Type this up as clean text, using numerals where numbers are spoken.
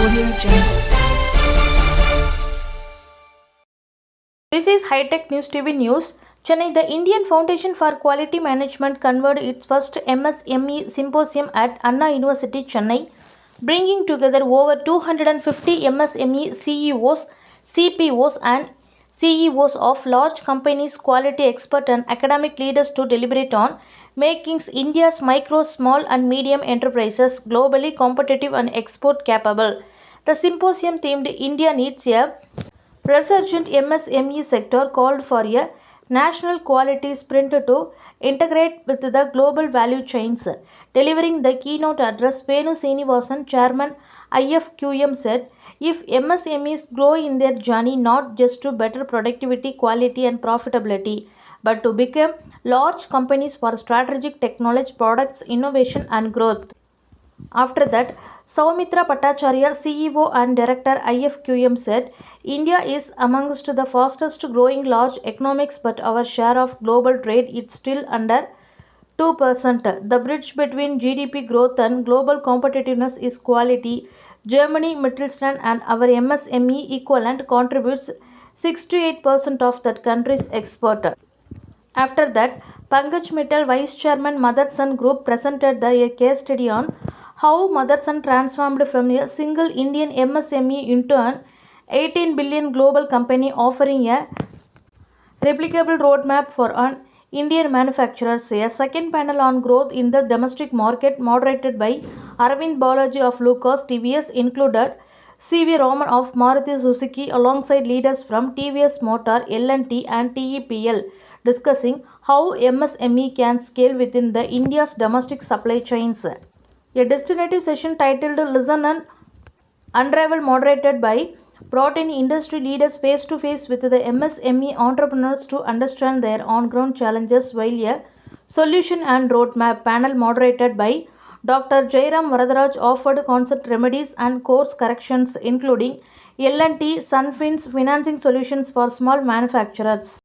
Audio Jungle. This is High Tech News TV News. Chennai, the Indian Foundation for Quality Management convened its first MSME symposium at Anna University, Chennai, bringing together over 250 MSME CEOs, CPOs, and CEOs of large companies, quality experts, and academic leaders to deliberate on making India's micro, small, and medium enterprises globally competitive and export capable. The symposium themed India Needs a Resurgent MSME sector called for a national quality sprint to integrate with the global value chains. Delivering the keynote address, Venu Srinivasan, Chairman IFQM, said, if MSMEs grow in their journey not just to better productivity, quality, and profitability, but to become large companies for strategic technology, products, innovation, and growth. After that, Soumitra Bhattacharya, CEO and Director IFQM, said, India is amongst the fastest growing large economies, but our share of global trade is still under 2%. The bridge between GDP growth and global competitiveness is quality. Germany, Mittelstand, and our MSME equivalent contributes 68% of that country's export. After that, Pankaj Mittal, Vice Chairman Motherson Group, presented a case study on how Motherson transformed from a single Indian MSME into an 18 billion global company offering a replicable roadmap for an Indian manufacturers. A second panel on growth in the domestic market, moderated by Arvind Balaji of Lucas TVS, included CV Roman of Maruti Suzuki alongside leaders from TVS Motor, L&T, and TEPL, discussing how MSME can scale within the India's domestic supply chains. A destination session titled Listen and Unravel, moderated by, brought in industry leaders face to face with the MSME entrepreneurs to understand their on ground challenges, while a solution and roadmap panel moderated by Dr. Jairam Varadaraj offered concept remedies and course corrections, including L&T Sunfin's financing solutions for small manufacturers.